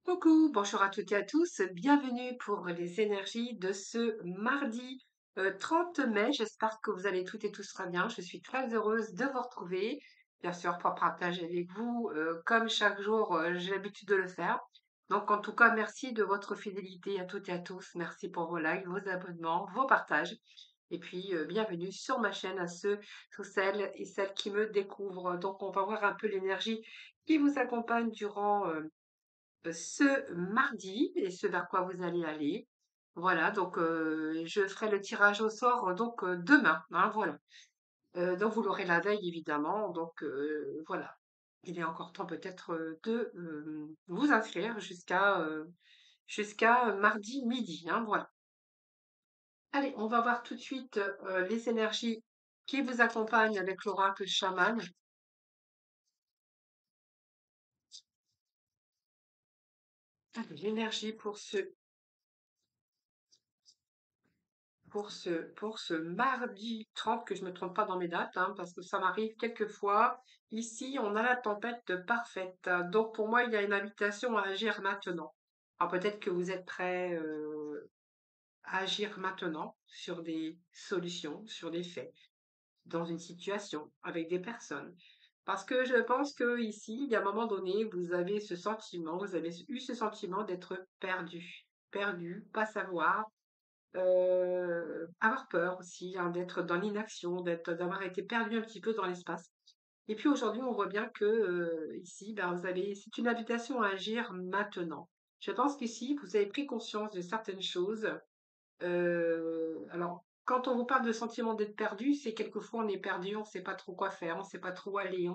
Coucou, bonjour à toutes et à tous, bienvenue pour les énergies de ce mardi 30 mai. J'espère que vous allez toutes et tous très bien. Je suis très heureuse de vous retrouver, bien sûr, pour partager avec vous, comme chaque jour, j'ai l'habitude de le faire. Donc, en tout cas, merci de votre fidélité à toutes et à tous. Merci pour vos likes, vos abonnements, vos partages. Et puis, bienvenue sur ma chaîne à tous celles et celles qui me découvrent. Donc, on va voir un peu l'énergie qui vous accompagne durant ce mardi et ce vers quoi vous allez aller. Voilà, donc je ferai le tirage au sort donc demain, hein, voilà. Donc vous l'aurez la veille évidemment, donc voilà. Il est encore temps peut-être de vous inscrire jusqu'à mardi midi, hein, voilà. Allez, on va voir tout de suite les énergies qui vous accompagnent avec l'oracle chaman. Allez, l'énergie pour ce mardi 30, que je ne me trompe pas dans mes dates, hein, parce que ça m'arrive quelquefois. Ici, on a la tempête parfaite. Donc, pour moi, il y a une invitation à agir maintenant. Alors, peut-être que vous êtes prêts à agir maintenant sur des solutions, sur des faits, dans une situation, avec des personnes. Parce que je pense que ici, il y a un moment donné, vous avez ce sentiment, vous avez eu ce sentiment d'être perdu. Perdu, pas savoir, avoir peur aussi, hein, d'être dans l'inaction, d'avoir été perdu un petit peu dans l'espace. Et puis aujourd'hui, on voit bien que ici, ben, c'est une invitation à agir maintenant. Je pense qu'ici, vous avez pris conscience de certaines choses. Alors, quand on vous parle de sentiment d'être perdu, c'est quelquefois on est perdu, on ne sait pas trop quoi faire, on ne sait pas trop où aller,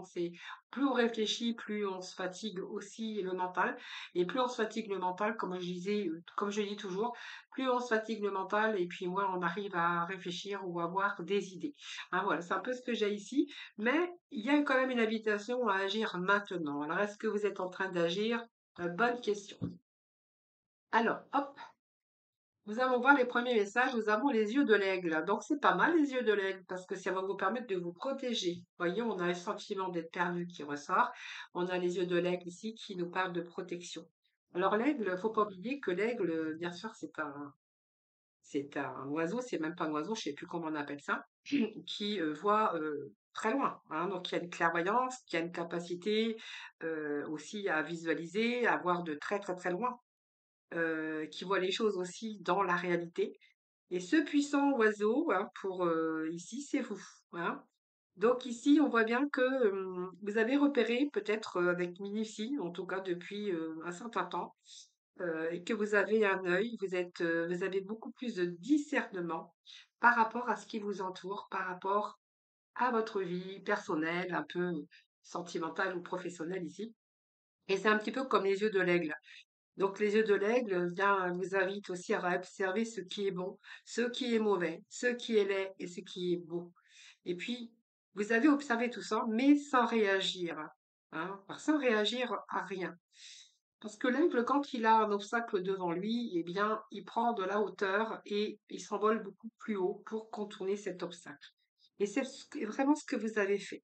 plus on réfléchit, plus on se fatigue aussi le mental. Et plus on se fatigue le mental, comme je disais, comme je dis toujours, plus on se fatigue le mental et puis moins on arrive à réfléchir ou à avoir des idées. Hein, voilà, c'est un peu ce que j'ai ici. Mais il y a quand même une invitation à agir maintenant. Alors, est-ce que vous êtes en train d'agir? Bonne question. Alors, hop. Nous allons voir les premiers messages. Nous avons les yeux de l'aigle. Donc, c'est pas mal les yeux de l'aigle parce que ça va vous permettre de vous protéger. Voyez, on a un sentiment d'être perdu qui ressort. On a les yeux de l'aigle ici qui nous parlent de protection. Alors, l'aigle, faut pas oublier que l'aigle, bien sûr, c'est un oiseau, c'est même pas un oiseau, je sais plus comment on appelle ça, qui voit très loin, hein. Donc, il y a une clairvoyance, qui a une capacité aussi à visualiser, à voir de très, très, très loin, qui voit les choses aussi dans la réalité. Et ce puissant oiseau, hein, pour ici, c'est vous, hein. Donc ici, on voit bien que vous avez repéré, peut-être avec minutie, en tout cas depuis un certain temps, et que vous avez un œil, vous avez beaucoup plus de discernement par rapport à ce qui vous entoure, par rapport à votre vie personnelle, un peu sentimentale ou professionnelle ici. Et c'est un petit peu comme les yeux de l'aigle. Donc les yeux de l'aigle, bien, vous invitent aussi à observer ce qui est bon, ce qui est mauvais, ce qui est laid et ce qui est beau. Et puis, vous avez observé tout ça, mais sans réagir, hein, sans réagir à rien. Parce que l'aigle, quand il a un obstacle devant lui, eh bien, il prend de la hauteur et il s'envole beaucoup plus haut pour contourner cet obstacle. Et c'est vraiment ce que vous avez fait.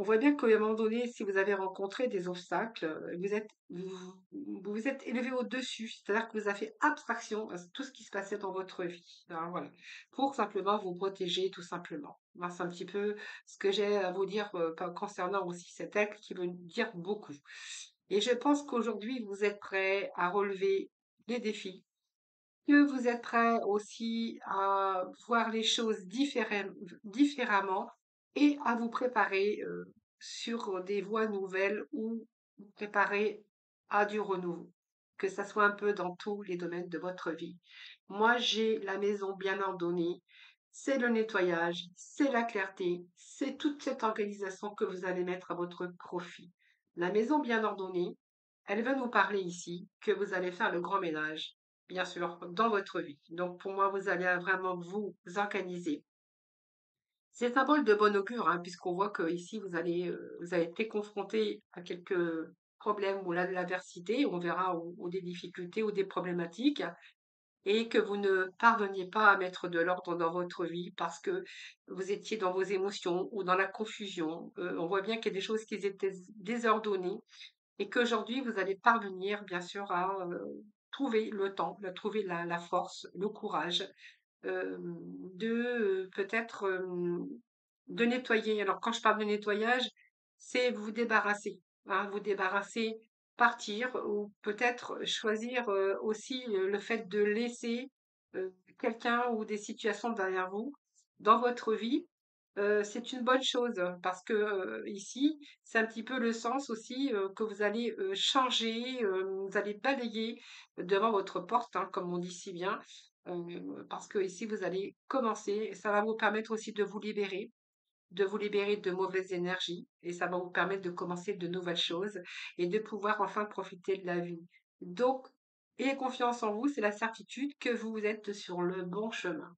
On voit bien qu'à un moment donné, si vous avez rencontré des obstacles, vous êtes élevé au-dessus, c'est-à-dire que vous avez fait abstraction à tout ce qui se passait dans votre vie, hein, voilà, pour simplement vous protéger, tout simplement. Moi, c'est un petit peu ce que j'ai à vous dire concernant aussi cet aigle qui veut dire beaucoup. Et je pense qu'aujourd'hui, vous êtes prêts à relever les défis, que vous êtes prêts aussi à voir les choses différemment et à vous préparer sur des voies nouvelles ou vous préparer à du renouveau, que ça soit un peu dans tous les domaines de votre vie. Moi, j'ai la maison bien ordonnée, c'est le nettoyage, c'est la clarté, c'est toute cette organisation que vous allez mettre à votre profit. La maison bien ordonnée, elle va nous parler ici que vous allez faire le grand ménage, bien sûr, dans votre vie. Donc, pour moi, vous allez vraiment vous organiser. C'est un symbole de bon augure, hein, puisqu'on voit que ici vous avez été confronté à quelques problèmes ou de l'adversité, on verra, ou des difficultés ou des problématiques, et que vous ne parveniez pas à mettre de l'ordre dans votre vie parce que vous étiez dans vos émotions ou dans la confusion. On voit bien qu'il y a des choses qui étaient désordonnées et qu'aujourd'hui vous allez parvenir bien sûr à, trouver le temps, à trouver la force, le courage, de, peut-être, de nettoyer. Alors quand je parle de nettoyage, c'est vous débarrasser, hein, vous débarrasser, partir ou peut-être choisir, aussi, le fait de laisser, quelqu'un ou des situations derrière vous dans votre vie. C'est une bonne chose parce que, ici, c'est un petit peu le sens aussi, que vous allez, changer, vous allez balayer devant votre porte, hein, comme on dit si bien. Parce que ici vous allez commencer, ça va vous permettre aussi de vous libérer de mauvaises énergies et ça va vous permettre de commencer de nouvelles choses et de pouvoir enfin profiter de la vie. Donc, ayez confiance en vous, c'est la certitude que vous êtes sur le bon chemin.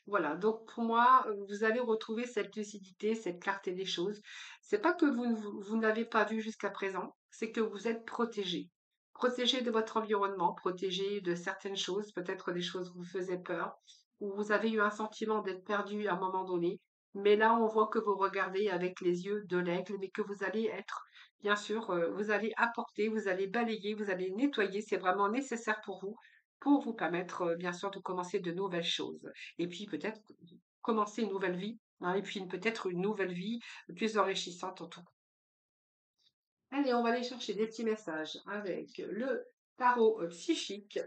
Voilà, donc pour moi, vous allez retrouver cette lucidité, cette clarté des choses. C'est pas que vous n'avez pas vu jusqu'à présent, c'est que vous êtes protégé. Protégé de votre environnement, protégé de certaines choses, peut-être des choses qui vous faisaient peur, ou vous avez eu un sentiment d'être perdu à un moment donné. Mais là, on voit que vous regardez avec les yeux de l'aigle, mais que vous allez être, bien sûr, vous allez apporter, vous allez balayer, vous allez nettoyer. C'est vraiment nécessaire pour vous permettre, bien sûr, de commencer de nouvelles choses. Et puis peut-être commencer une nouvelle vie, hein, et puis peut-être une nouvelle vie plus enrichissante en tout cas. Allez, on va aller chercher des petits messages avec le tarot psychique.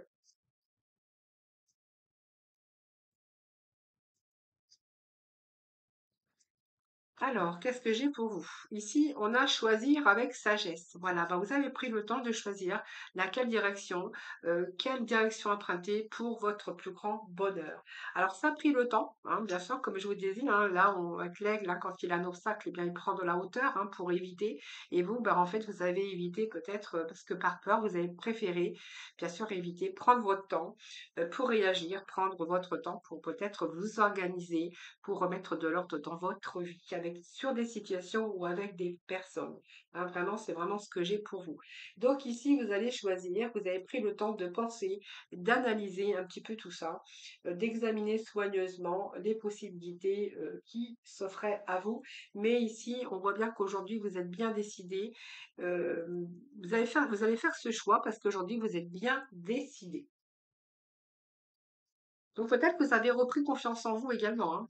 Alors, qu'est-ce que j'ai pour vous? Ici, on a choisir avec sagesse. Voilà, bah, vous avez pris le temps de choisir quelle direction emprunter pour votre plus grand bonheur. Alors, ça a pris le temps, hein, bien sûr, comme je vous disais, hein, là, avec l'aigle, hein, quand il a un obstacle, eh bien, il prend de la hauteur hein, pour éviter. Et vous, bah, en fait, vous avez évité peut-être, parce que par peur, vous avez préféré, bien sûr, éviter, prendre votre temps pour réagir, prendre votre temps pour peut-être vous organiser pour remettre de l'ordre dans votre vie, avec, sur des situations ou avec des personnes. Hein, vraiment, c'est vraiment ce que j'ai pour vous. Donc ici, vous allez choisir, vous avez pris le temps de penser, d'analyser un petit peu tout ça, d'examiner soigneusement les possibilités qui s'offraient à vous. Mais ici, on voit bien qu'aujourd'hui, vous êtes bien décidé. euh, vous allez faire ce choix parce qu'aujourd'hui, vous êtes bien décidé. Donc peut-être que vous avez repris confiance en vous également, hein.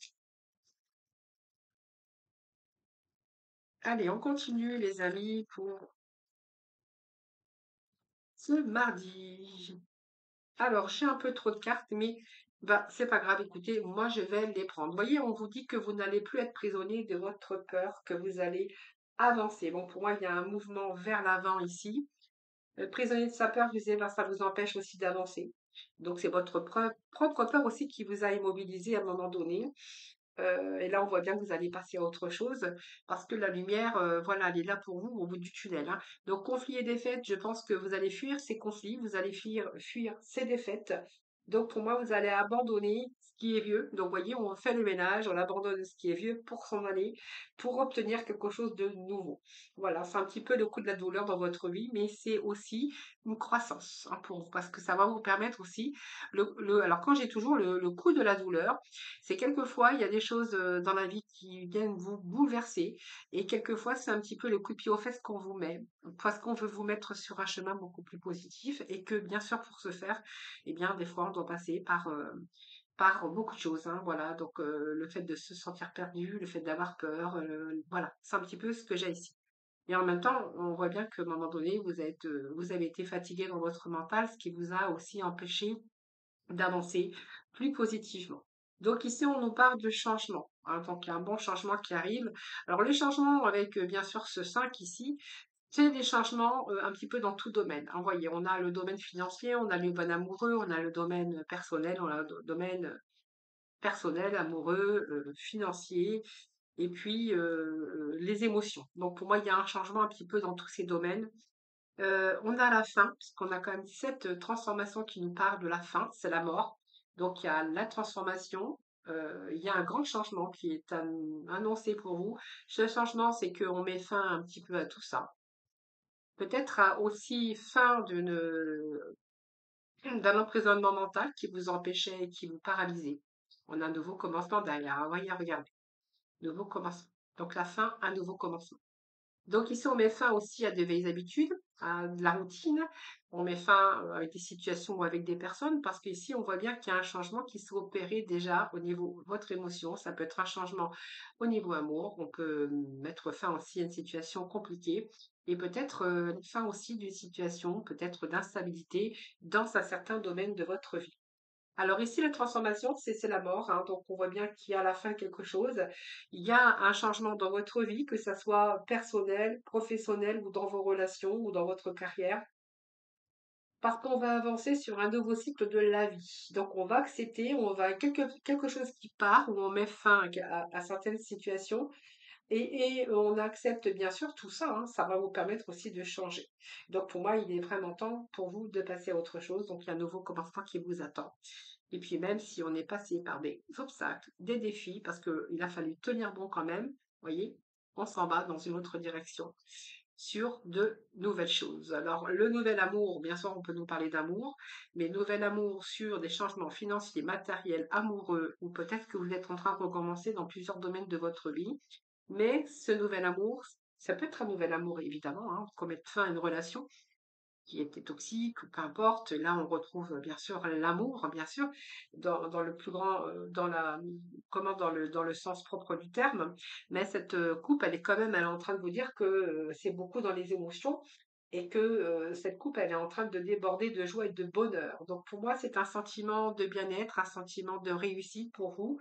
Allez, on continue, les amis, pour ce mardi. Alors, j'ai un peu trop de cartes, mais bah, c'est pas grave. Écoutez, moi, je vais les prendre. Vous voyez, on vous dit que vous n'allez plus être prisonnier de votre peur, que vous allez avancer. Bon, pour moi, il y a un mouvement vers l'avant ici. Prisonnier de sa peur, je disais, ben, ça vous empêche aussi d'avancer. Donc, c'est votre propre peur aussi qui vous a immobilisé à un moment donné. Et là, on voit bien que vous allez passer à autre chose parce que la lumière, voilà, elle est là pour vous au bout du tunnel, hein. Donc, conflits et défaites, je pense que vous allez fuir ces conflits, vous allez fuir ces défaites. Donc, pour moi, vous allez abandonner ce qui est vieux. Donc, vous voyez, on fait le ménage, on abandonne ce qui est vieux pour s'en aller, pour obtenir quelque chose de nouveau. Voilà, c'est un petit peu le coup de la douleur dans votre vie, mais c'est aussi une croissance hein, pour vous parce que ça va vous permettre aussi, alors quand j'ai toujours le coup de la douleur, c'est quelquefois, il y a des choses dans la vie qui viennent vous bouleverser et quelquefois, c'est un petit peu le coup de pied aux fesses qu'on vous met parce qu'on veut vous mettre sur un chemin beaucoup plus positif et que bien sûr, pour ce faire, eh bien, des fois, on doit passer par beaucoup de choses, hein, voilà. Donc, le fait de se sentir perdu, le fait d'avoir peur, voilà, c'est un petit peu ce que j'ai ici. Et en même temps, on voit bien qu'à un moment donné, vous avez été fatigué dans votre mental, ce qui vous a aussi empêché d'avancer plus positivement. Donc ici, on nous parle de changement, hein, donc il y a un bon changement qui arrive. Alors les changements avec bien sûr ce 5 ici, c'est des changements un petit peu dans tout domaine, hein. Vous voyez, on a le domaine financier, on a le domaine amoureux, on a le domaine personnel, on a le domaine personnel, amoureux, financier, et puis les émotions. Donc pour moi, il y a un changement un petit peu dans tous ces domaines. On a la fin, puisqu'on a quand même cette transformation qui nous parle de la fin, c'est la mort. Donc il y a la transformation, il y a un grand changement qui est annoncé pour vous. Ce changement, c'est qu'on met fin un petit peu à tout ça. Peut-être aussi fin d'un emprisonnement mental qui vous empêchait et qui vous paralysait. On a un nouveau commencement derrière. Ah, voyez, regardez, nouveau commencement. Donc la fin, un nouveau commencement. Donc ici, on met fin aussi à de vieilles habitudes, à de la routine. On met fin avec des situations ou avec des personnes parce qu'ici, on voit bien qu'il y a un changement qui s'est opéré déjà au niveau de votre émotion. Ça peut être un changement au niveau amour. On peut mettre fin aussi à une situation compliquée et peut-être fin aussi d'une situation peut-être d'instabilité dans un certain domaine de votre vie. Alors ici, la transformation, c'est la mort, hein, donc on voit bien qu'il y a à la fin quelque chose. Il y a un changement dans votre vie, que ça soit personnel, professionnel ou dans vos relations ou dans votre carrière, parce qu'on va avancer sur un nouveau cycle de la vie. Donc on va accepter, on va quelque chose qui part, où on met fin à certaines situations et on accepte bien sûr tout ça, hein, ça va vous permettre aussi de changer. Donc pour moi, il est vraiment temps pour vous de passer à autre chose. Donc il y a un nouveau commencement qui vous attend. Et puis même si on est passé par des obstacles, des défis, parce qu'il a fallu tenir bon quand même, vous voyez, on s'en va dans une autre direction sur de nouvelles choses. Alors, le nouvel amour, bien sûr, on peut nous parler d'amour, mais nouvel amour sur des changements financiers, matériels, amoureux, ou peut-être que vous êtes en train de recommencer dans plusieurs domaines de votre vie. Mais ce nouvel amour, ça peut être un nouvel amour, évidemment, hein, qu'on mette fin à une relation, qui était toxique ou qu'importe. Là, on retrouve bien sûr l'amour, bien sûr, dans le plus grand, comment, dans le sens propre du terme. Mais cette coupe, elle est en train de vous dire que c'est beaucoup dans les émotions et que cette coupe, elle est en train de déborder de joie et de bonheur. Donc pour moi, c'est un sentiment de bien-être, un sentiment de réussite pour vous.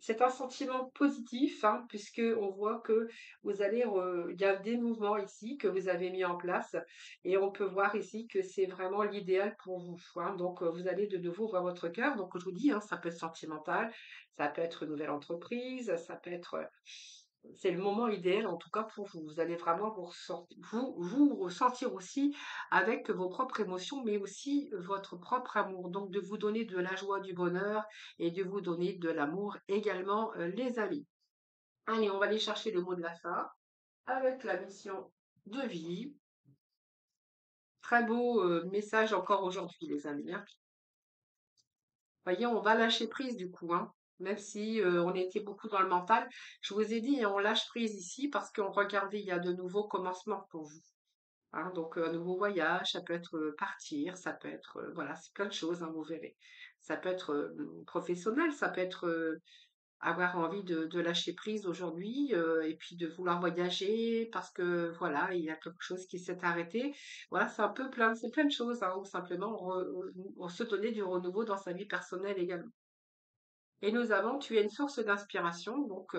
C'est un sentiment positif, hein, puisque on voit que il y a des mouvements ici que vous avez mis en place et on peut voir ici que c'est vraiment l'idéal pour vous, hein. Donc, vous allez de nouveau ouvrir votre cœur. Donc, je vous dis, hein, ça peut être sentimental, ça peut être une nouvelle entreprise, ça peut être, c'est le moment idéal en tout cas pour vous. Vous allez vraiment vous ressentir aussi avec vos propres émotions, mais aussi votre propre amour. Donc, de vous donner de la joie, du bonheur et de vous donner de l'amour également, les amis. Allez, on va aller chercher le mot de la fin avec la mission de vie. Très beau message encore aujourd'hui, les amis, hein. Voyez, on va lâcher prise du coup, hein. Même si on était beaucoup dans le mental. Je vous ai dit, hein, on lâche prise ici parce qu'on regardez, il y a de nouveaux commencements pour vous, hein. Donc, un nouveau voyage, ça peut être partir, ça peut être, voilà, c'est plein de choses, hein, vous verrez. Ça peut être professionnel, ça peut être avoir envie de lâcher prise aujourd'hui et puis de vouloir voyager parce que voilà, il y a quelque chose qui s'est arrêté. Voilà, c'est plein de choses, hein, ou simplement se donner du renouveau dans sa vie personnelle également. Et nous avons, tu es une source d'inspiration, donc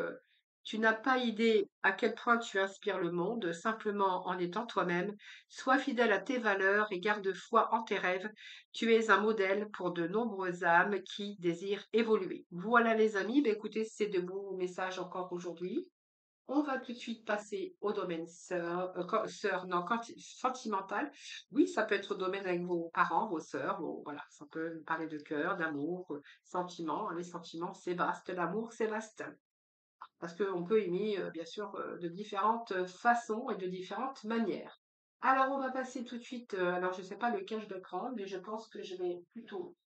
tu n'as pas idée à quel point tu inspires le monde, simplement en étant toi-même. Sois fidèle à tes valeurs et garde foi en tes rêves. Tu es un modèle pour de nombreuses âmes qui désirent évoluer. Voilà les amis, bah, écoutez, c'est de beaux messages encore aujourd'hui. On va tout de suite passer au domaine sœur, non, sentimental. Oui, ça peut être au domaine avec vos parents, vos sœurs, voilà, ça peut parler de cœur, d'amour, sentiments. Les sentiments, c'est vaste. L'amour, c'est vaste. Parce qu'on peut aimer, bien sûr, de différentes façons et de différentes manières. Alors, on va passer tout de suite, alors je ne sais pas lequel je vais prendre, mais je pense que je vais plutôt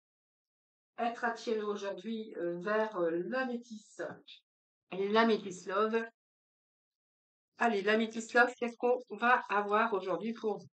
être attirée aujourd'hui vers la métisse love. Allez, la Love, qu'est-ce qu'on va avoir aujourd'hui pour vous?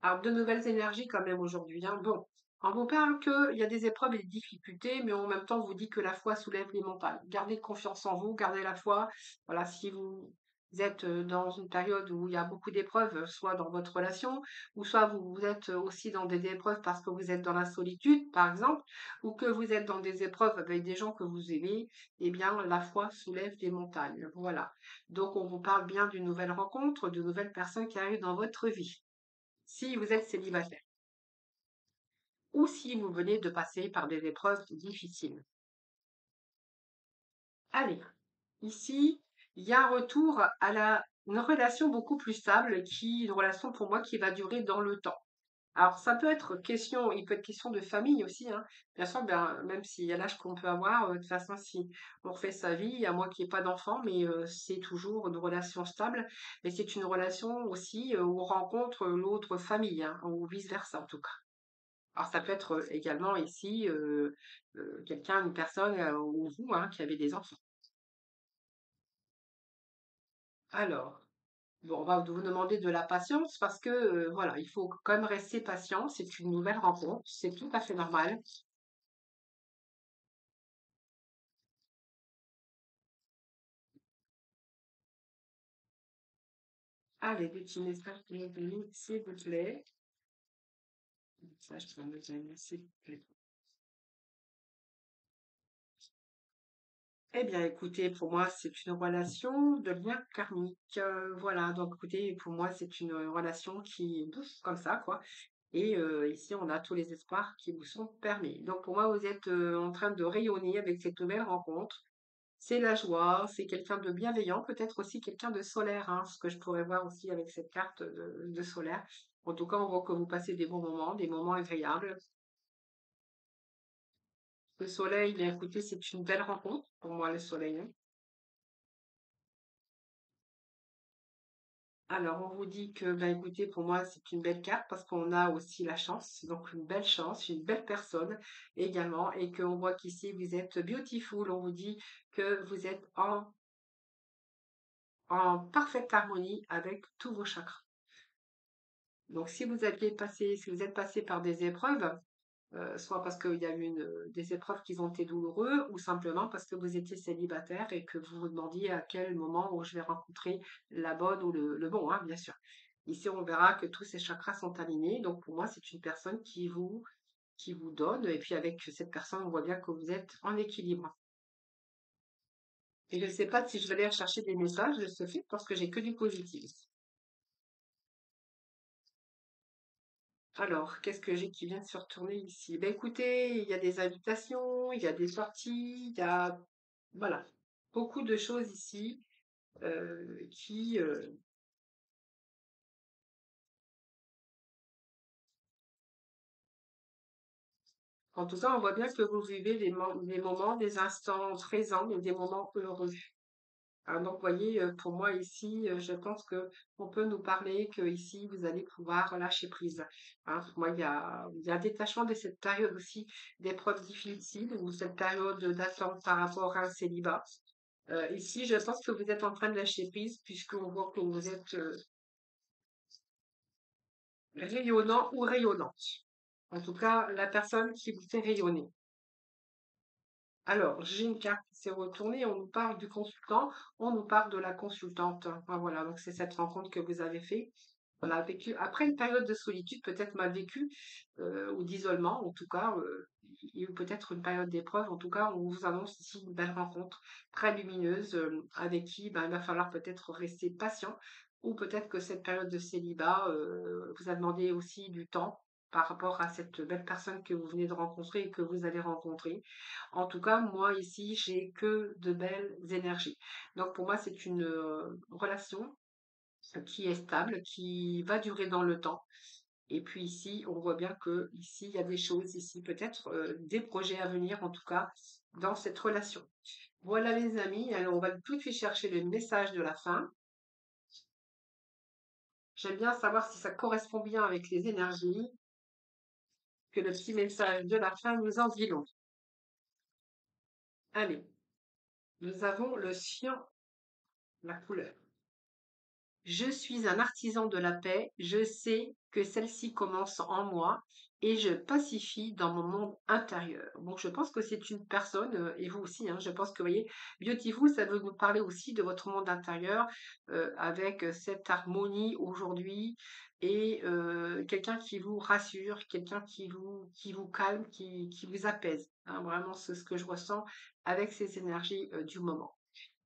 Alors, de nouvelles énergies quand même aujourd'hui, hein. Bon, on vous parle qu'il y a des épreuves et des difficultés, mais en même temps, on vous dit que la foi soulève les montagnes. Gardez confiance en vous, gardez la foi. Voilà, si vous êtes dans une période où il y a beaucoup d'épreuves, soit dans votre relation, ou soit vous êtes aussi dans des épreuves parce que vous êtes dans la solitude, par exemple, ou que vous êtes dans des épreuves avec des gens que vous aimez, eh bien, la foi soulève des montagnes. Voilà. Donc, on vous parle bien d'une nouvelle rencontre, de nouvelles personnes qui arrivent dans votre vie si vous êtes célibataire ou si vous venez de passer par des épreuves difficiles. Allez, ici, il y a un retour à une relation beaucoup plus stable une relation pour moi qui va durer dans le temps. Alors, ça peut être question, il peut être question de famille aussi, hein. Bien sûr, ben, même s'il y a l'âge qu'on peut avoir, de toute façon, si on refait sa vie, à moins qu'il n'y ait pas d'enfant, mais c'est toujours une relation stable. Mais c'est une relation aussi où on rencontre l'autre famille, hein, ou vice-versa en tout cas. Alors ça peut être également ici quelqu'un, une personne ou vous hein, qui avez des enfants. Alors, bon, on va vous demander de la patience parce que, voilà, il faut quand même rester patient. C'est une nouvelle rencontre, c'est tout à fait normal. Allez, des petits messages bienvenus, s'il vous plaît. Message pour nos amis, s'il vous plaît. Eh bien, écoutez, pour moi, c'est une relation de lien karmique. Voilà, donc écoutez, pour moi, c'est une relation qui est douce comme ça, quoi. Et ici, on a tous les espoirs qui vous sont permis. Donc, pour moi, vous êtes en train de rayonner avec cette nouvelle rencontre. C'est la joie, c'est quelqu'un de bienveillant, peut-être aussi quelqu'un de solaire, hein, ce que je pourrais voir aussi avec cette carte de solaire. En tout cas, on voit que vous passez des moments agréables. Le soleil, bien écoutez, c'est une belle rencontre pour moi, le soleil, hein. Alors, on vous dit que, ben, écoutez, pour moi, c'est une belle carte parce qu'on a aussi la chance, donc une belle chance, une belle personne également, et qu'on voit qu'ici, vous êtes beautiful. On vous dit que vous êtes en parfaite harmonie avec tous vos chakras. Donc, si vous êtes passé par des épreuves, soit parce qu'il y a eu des épreuves qui ont été douloureuses, ou simplement parce que vous étiez célibataire et que vous vous demandiez à quel moment où je vais rencontrer la bonne ou le bon, hein, bien sûr. Ici, on verra que tous ces chakras sont alignés. Donc, pour moi, c'est une personne qui vous donne. Et puis, avec cette personne, on voit bien que vous êtes en équilibre. Et je ne sais pas si je vais aller chercher des messages de ce fait parce que j'ai que du positif. Alors, qu'est-ce que j'ai qui vient de se retourner ici? Ben écoutez, il y a des invitations, il y a des sorties, il y a voilà, beaucoup de choses ici qui, en tout cas, on voit bien que vous vivez des moments, des instants présents, mais des moments heureux. Ah, donc, vous voyez, pour moi ici, je pense que on peut nous parler que ici vous allez pouvoir lâcher prise. Hein, pour moi, il y a un détachement de cette période aussi d'épreuves difficiles ou cette période d'attente par rapport à un célibat. Ici, je pense que vous êtes en train de lâcher prise puisqu'on voit que vous êtes rayonnant ou rayonnante. En tout cas, la personne qui vous fait rayonner. Alors, j'ai une carte qui s'est retournée, on nous parle du consultant, on nous parle de la consultante. Ah, voilà, donc c'est cette rencontre que vous avez fait. On a vécu, après une période de solitude, peut-être mal vécue, ou d'isolement, en tout cas, il y a eu peut-être une période d'épreuve. En tout cas, on vous annonce ici une belle rencontre très lumineuse, avec qui ben, il va falloir peut-être rester patient, ou peut-être que cette période de célibat vous a demandé aussi du temps par rapport à cette belle personne que vous venez de rencontrer et que vous allez rencontrer. En tout cas, moi ici, j'ai que de belles énergies. Donc pour moi, c'est une relation qui est stable, qui va durer dans le temps. Et puis ici, on voit bien que ici, il y a des choses ici, peut-être des projets à venir, en tout cas, dans cette relation. Voilà les amis, alors on va tout de suite chercher le message de la fin. J'aime bien savoir si ça correspond bien avec les énergies, que le petit message de la fin nous en dit long. Allez, nous avons le cyan, la couleur. Je suis un artisan de la paix, je sais que celle-ci commence en moi et je pacifie dans mon monde intérieur. Donc je pense que c'est une personne, et vous aussi, hein, je pense que vous voyez, Beautiful, ça veut nous parler aussi de votre monde intérieur avec cette harmonie aujourd'hui et quelqu'un qui vous rassure, quelqu'un qui vous calme, qui vous apaise. Hein, vraiment, c'est ce que je ressens avec ces énergies du moment.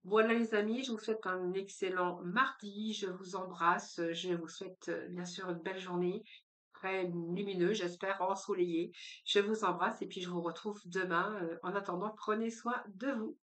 Voilà les amis, je vous souhaite un excellent mardi, je vous embrasse, je vous souhaite bien sûr une belle journée, très lumineuse, j'espère ensoleillée. Je vous embrasse et puis je vous retrouve demain. En attendant, prenez soin de vous.